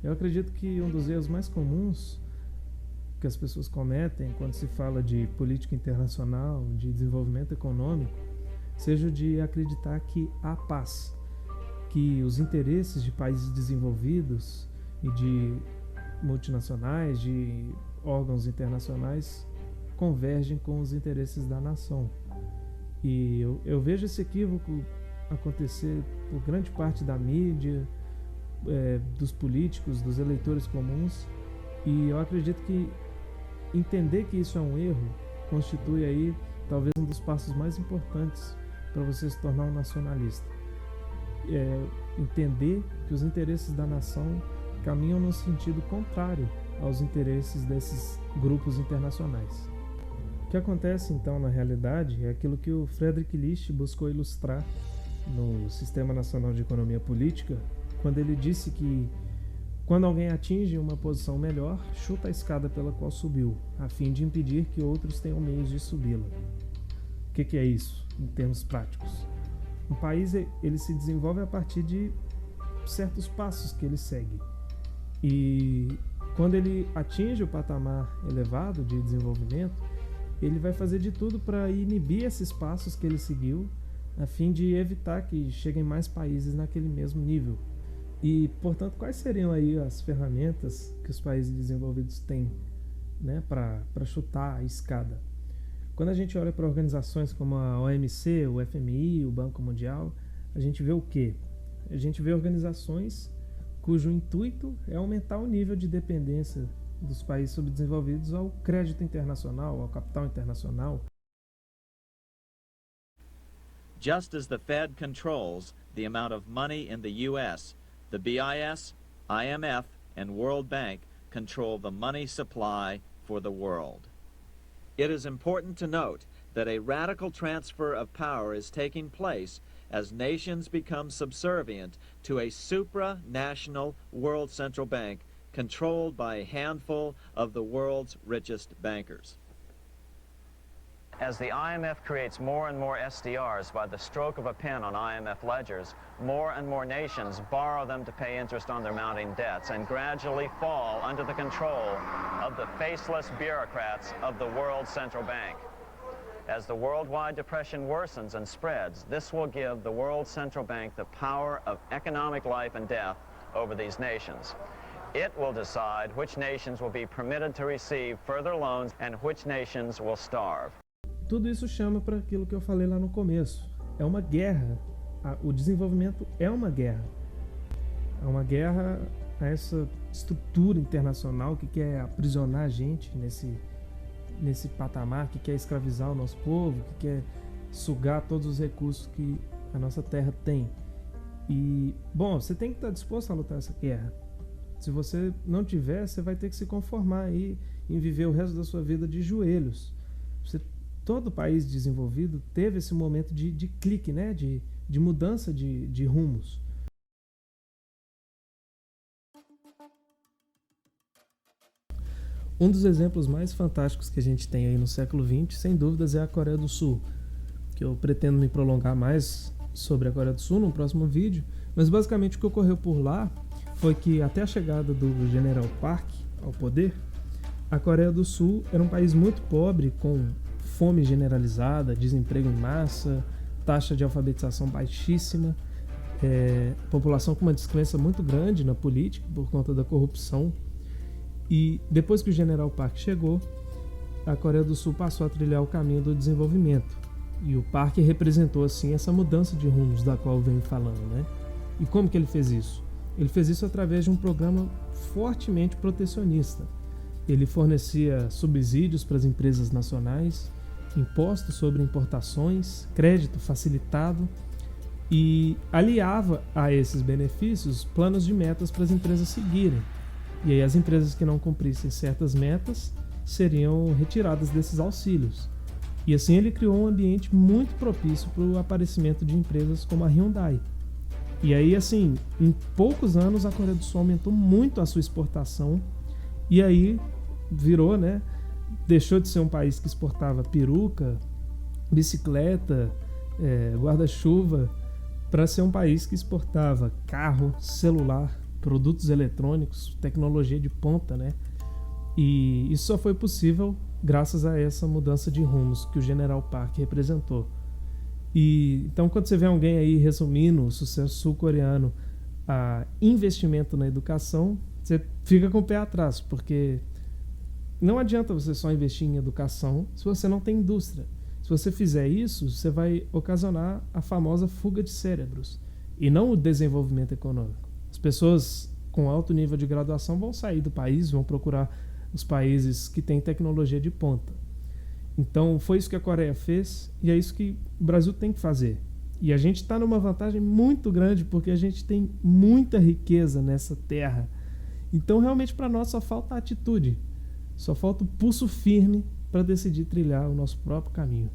Eu acredito que um dos erros mais comuns que as pessoas cometem quando se fala de política internacional, de desenvolvimento econômico, seja o de acreditar que há paz, que os interesses de países desenvolvidos e de multinacionais, de órgãos internacionais convergem com os interesses da nação. E eu vejo esse equívoco acontecer por grande parte da mídia, dos políticos, dos eleitores comuns, e eu acredito que entender que isso é um erro constitui aí talvez um dos passos mais importantes para você se tornar um nacionalista. Entender que os interesses da nação caminham no sentido contrário aos interesses desses grupos internacionais. O que acontece então na realidade é aquilo que o Friedrich List buscou ilustrar no Sistema Nacional de Economia Política, quando ele disse que quando alguém atinge uma posição melhor, chuta a escada pela qual subiu, a fim de impedir que outros tenham meios de subi-la. O que é isso, em termos práticos? Um país ele se desenvolve a partir de certos passos que ele segue. E quando ele atinge o patamar elevado de desenvolvimento, ele vai fazer de tudo para inibir esses passos que ele seguiu, a fim de evitar que cheguem mais países naquele mesmo nível. E, portanto, quais seriam aí as ferramentas que os países desenvolvidos têm, né, para chutar a escada? Quando a gente olha para organizações como a OMC, o FMI, o Banco Mundial, a gente vê o quê? A gente vê organizações cujo intuito é aumentar o nível de dependência dos países subdesenvolvidos ao crédito internacional, ao capital internacional. Just as the Fed controls the amount of money in the U.S., the BIS, IMF, and World Bank control the money supply for the world. It is important to note that a radical transfer of power is taking place as nations become subservient to a supranational world central bank controlled by a handful of the world's richest bankers. As the IMF creates more and more SDRs by the stroke of a pen on IMF ledgers, more and more nations borrow them to pay interest on their mounting debts and gradually fall under the control of the faceless bureaucrats of the world central bank. As the worldwide depression worsens and spreads, this will give the world central bank the power of economic life and death over these nations. It will decide which nations will be permitted to receive further loans and which nations will starve. Tudo isso chama para aquilo que eu falei lá no começo. É uma guerra. O desenvolvimento é uma guerra. É uma guerra a essa estrutura internacional que quer aprisionar a gente nesse patamar, que quer escravizar o nosso povo, que quer sugar todos os recursos que a nossa terra tem. E, bom, você tem que estar disposto a lutar essa guerra. Se você não tiver, você vai ter que se conformar aí em viver o resto da sua vida de joelhos. Todo país desenvolvido teve esse momento de clique, né? de mudança de rumos. Um dos exemplos mais fantásticos que a gente tem aí no século XX, sem dúvidas, é a Coreia do Sul, que eu pretendo me prolongar mais sobre a Coreia do Sul no próximo vídeo, mas basicamente o que ocorreu por lá foi que até a chegada do General Park ao poder, a Coreia do Sul era um país muito pobre, com fome generalizada, desemprego em massa, taxa de alfabetização baixíssima, população com uma descrença muito grande na política por conta da corrupção. E depois que o General Park chegou, a Coreia do Sul passou a trilhar o caminho do desenvolvimento. E o Park representou assim essa mudança de rumos da qual eu venho falando, né? E como que ele fez isso? Ele fez isso através de um programa fortemente protecionista. Ele fornecia subsídios para as empresas nacionais, impostos sobre importações, crédito facilitado e aliava a esses benefícios planos de metas para as empresas seguirem. E aí as empresas que não cumprissem certas metas seriam retiradas desses auxílios. E assim ele criou um ambiente muito propício para o aparecimento de empresas como a Hyundai. E aí, assim, em poucos anos a Coreia do Sul aumentou muito a sua exportação e aí virou, né? Deixou de ser um país que exportava peruca, bicicleta, guarda-chuva, para ser um país que exportava carro, celular, produtos eletrônicos, tecnologia de ponta, né? E isso só foi possível graças a essa mudança de rumos que o General Park representou. E então, quando você vê alguém aí resumindo o sucesso sul-coreano a investimento na educação, você fica com o pé atrás, porque não adianta você só investir em educação se você não tem indústria. Se você fizer isso, você vai ocasionar a famosa fuga de cérebros e não o desenvolvimento econômico. As pessoas com alto nível de graduação vão sair do país, vão procurar os países que têm tecnologia de ponta. Então foi isso que a Coreia fez e é isso que o Brasil tem que fazer. E a gente está numa vantagem muito grande porque a gente tem muita riqueza nessa terra. Então realmente para nós só falta atitude, só falta o pulso firme para decidir trilhar o nosso próprio caminho.